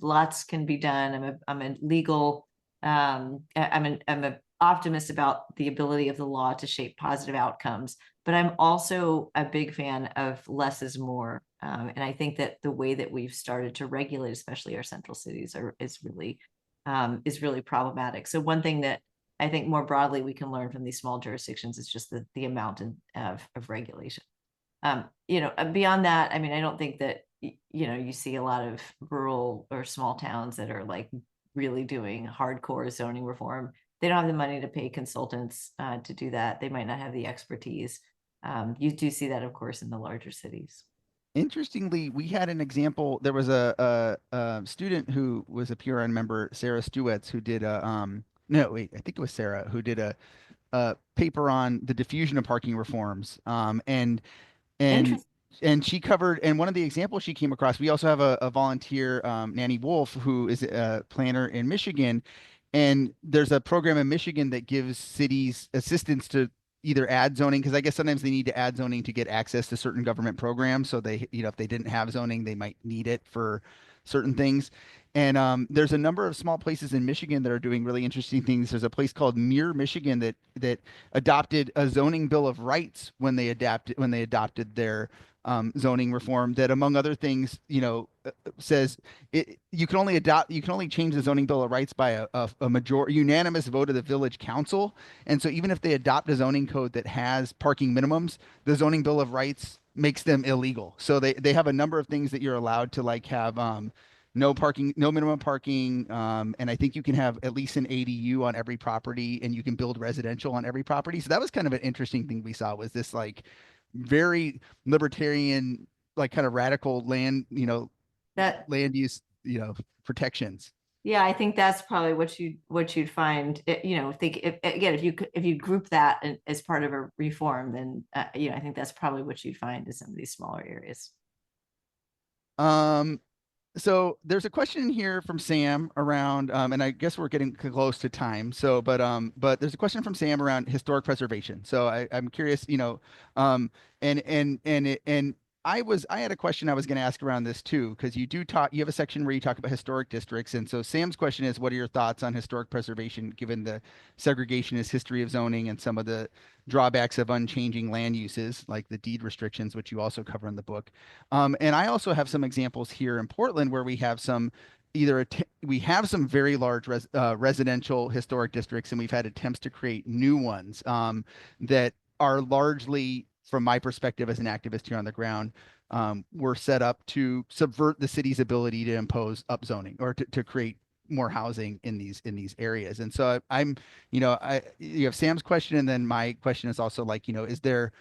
Lots can be done. I'm a legal, I'm an optimist about the ability of the law to shape positive outcomes, but I'm also a big fan of less is more. And I think that the way that we've started to regulate, especially our central cities, is really problematic. So one thing that I think more broadly we can learn from these small jurisdictions is just the amount of regulation. Beyond that, I mean, I don't think that you see a lot of rural or small towns that are like really doing hardcore zoning reform. They don't have the money to pay consultants to do that. They might not have the expertise. You do see that, of course, in the larger cities. Interestingly, we had an example. There was a student who was a PRN member, Sarah Stuetz, who did a no, wait, I think it was Sarah who did a paper on the diffusion of parking reforms. And Interesting. and she covered, and one of the examples she came across, we also have a volunteer, Nanny Wolf, who is a planner in Michigan, and there's a program in Michigan that gives cities assistance to either add zoning, because I guess sometimes they need to add zoning to get access to certain government programs. So they, if they didn't have zoning, they might need it for certain things. And there's a number of small places in Michigan that are doing really interesting things. There's a place called Muir, Michigan, that adopted a zoning bill of rights when they adopted their zoning reform. That, among other things, says you can only change the zoning bill of rights by a unanimous vote of the village council. And so even if they adopt a zoning code that has parking minimums, the zoning bill of rights makes them illegal. So they have a number of things that you're allowed to like have, no parking, no minimum parking, and I think you can have at least an ADU on every property, and you can build residential on every property. So that was kind of an interesting thing we saw, was this like very libertarian, like kind of radical That land use, protections. Yeah, I think that's probably what you'd find. Think if, again, if you group that as part of a reform, then I think that's probably what you'd find in some of these smaller areas. Um, so there's a question here from Sam around, and I guess we're getting close to time. So, but there's a question from Sam around historic preservation. So I'm curious, and I had a question I was going to ask around this too, because you have a section where you talk about historic districts, and so Sam's question is, what are your thoughts on historic preservation given the segregationist history of zoning and some of the drawbacks of unchanging land uses, like the deed restrictions, which you also cover in the book. And I also have some examples here in Portland where we have some we have some very large residential historic districts, and we've had attempts to create new ones that are largely, from my perspective as an activist here on the ground, were set up to subvert the city's ability to impose upzoning or to create more housing in these areas. And so I'm, you have Sam's question, and then my question is also like, is there,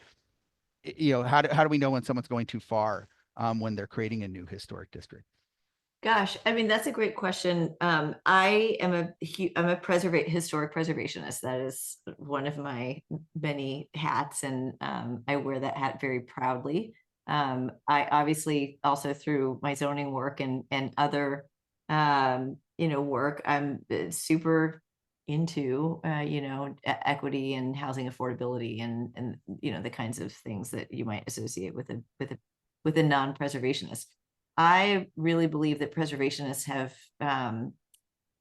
how do we know when someone's going too far when they're creating a new historic district? Gosh, I mean, that's a great question. I am I'm a historic preservationist. That is one of my many hats, and I wear that hat very proudly. I obviously also through my zoning work and other work, I'm super into equity and housing affordability and the kinds of things that you might associate with a non-preservationist. I really believe that preservationists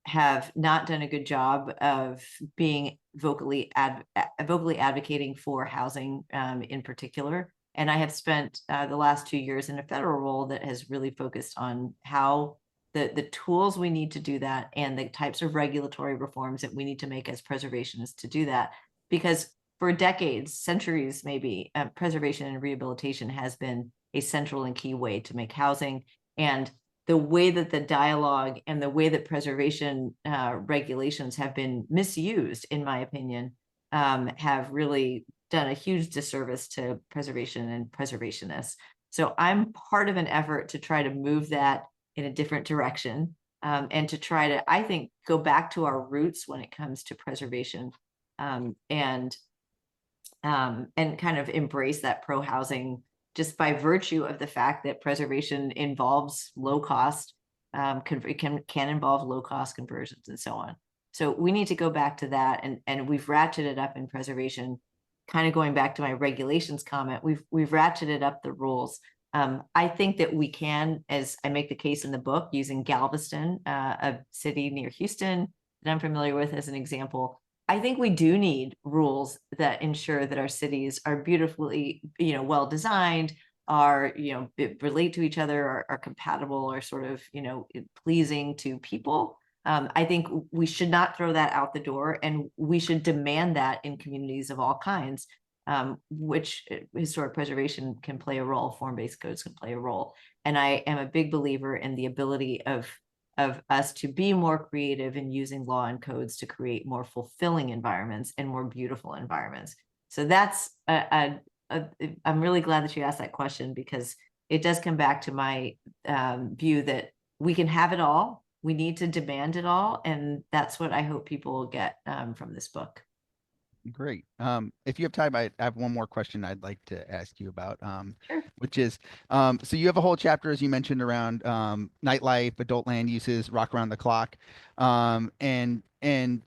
have not done a good job of being vocally advocating for housing in particular. And I have spent the last 2 years in a federal role that has really focused on how the tools we need to do that and the types of regulatory reforms that we need to make as preservationists to do that. Because for decades, centuries maybe, preservation and rehabilitation has been a central and key way to make housing. And the way that the dialogue and the way that preservation regulations have been misused, in my opinion, have really done a huge disservice to preservation and preservationists. So I'm part of an effort to try to move that in a different direction, and to try to, I think, go back to our roots when it comes to preservation, and kind of embrace that pro housing just by virtue of the fact that preservation involves low cost, can involve low cost conversions and so on. So we need to go back to that, and we've ratcheted up in preservation. Kind of going back to my regulations comment, we've ratcheted up the rules. I think that we can, as I make the case in the book, using Galveston, a city near Houston that I'm familiar with as an example. I think we do need rules that ensure that our cities are beautifully, well designed, are, relate to each other, are compatible, are sort of, pleasing to people. I think we should not throw that out the door, and we should demand that in communities of all kinds, which historic preservation can play a role, form-based codes can play a role. And I am a big believer in the ability of us to be more creative in using law and codes to create more fulfilling environments and more beautiful environments. So that's I'm really glad that you asked that question, because it does come back to my view that we can have it all. We need to demand it all. And that's what I hope people will get from this book. Great. If you have time, I have one more question I'd like to ask you about, Sure. which is, so you have a whole chapter, as you mentioned, around nightlife, adult land uses, rock around the clock, and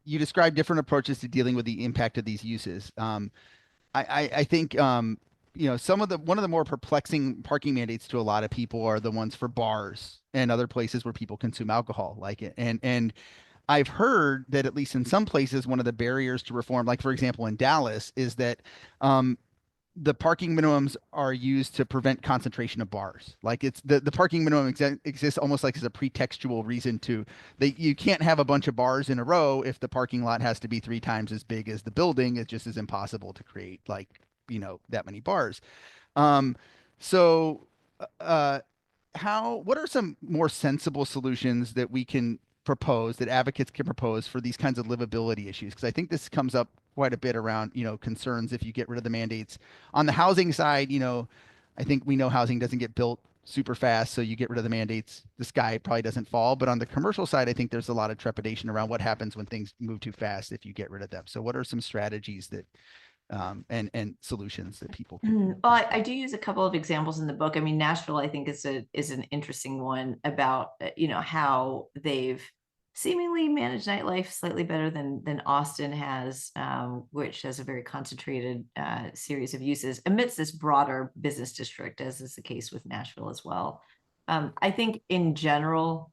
you describe different approaches to dealing with the impact of these uses. I think one of the more perplexing parking mandates to a lot of people are the ones for bars and other places where people consume alcohol, like it, and I've heard that at least in some places, one of the barriers to reform, like for example in Dallas, is that um, the parking minimums are used to prevent concentration of bars. Like it's the parking minimum exists almost like as a pretextual reason to that you can't have a bunch of bars in a row if the parking lot has to be 3 times as big as the building. It just is impossible to create like that many bars. Um, so uh, what are some more sensible solutions that we can propose, that advocates can propose for these kinds of livability issues? Because I think this comes up quite a bit around, concerns if you get rid of the mandates. On the housing side, I think we know housing doesn't get built super fast, so you get rid of the mandates, the sky probably doesn't fall. But on the commercial side, I think there's a lot of trepidation around what happens when things move too fast if you get rid of them. So what are some strategies that and solutions that people could Well, tackle? I do use a couple of examples in the book. I mean, Nashville, I think, is an interesting one about how they've seemingly managed nightlife slightly better than Austin has, which has a very concentrated series of uses amidst this broader business district, as is the case with Nashville as well. I think in general,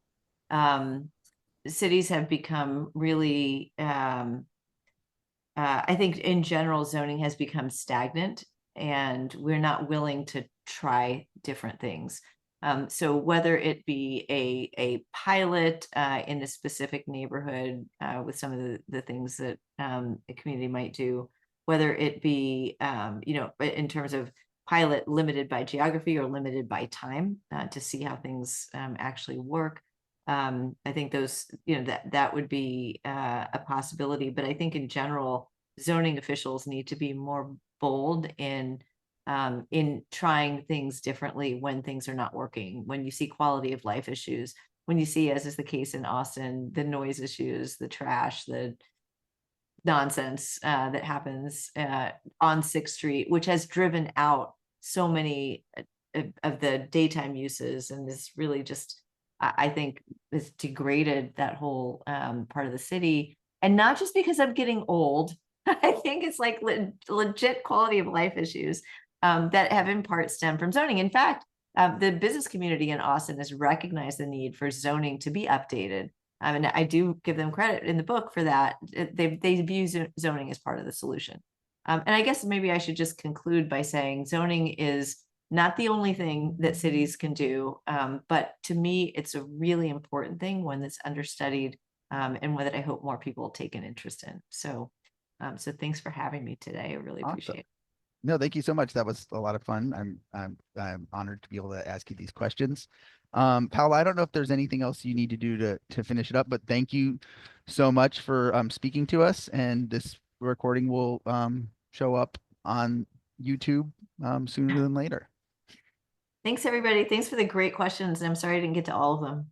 um, cities have become really I think in general, zoning has become stagnant and we're not willing to try different things. So whether it be a pilot in a specific neighborhood with some of the things that a community might do, whether it be, in terms of pilot limited by geography or limited by time to see how things actually work. I think those, that would be a possibility. But I think in general, zoning officials need to be more bold in trying things differently when things are not working. When you see quality of life issues, when you see, as is the case in Austin, the noise issues, the trash, the nonsense that happens on Sixth Street, which has driven out so many of the daytime uses and is really just, I think, has degraded that whole part of the city. And not just because I'm getting old, I think it's like legit quality of life issues that have in part stemmed from zoning. In fact, the business community in Austin has recognized the need for zoning to be updated. And I do give them credit in the book for that. They view zoning as part of the solution. And I guess maybe I should just conclude by saying zoning is not the only thing that cities can do, but to me, it's a really important thing, one that's understudied, and one that I hope more people take an interest in. So thanks for having me today. I really Awesome. appreciate it. No, thank you so much. That was a lot of fun. I'm honored to be able to ask you these questions. Paula, I don't know if there's anything else you need to do to finish it up, but thank you so much for speaking to us. And this recording will show up on YouTube sooner than later. Thanks, everybody. Thanks for the great questions. And I'm sorry I didn't get to all of them.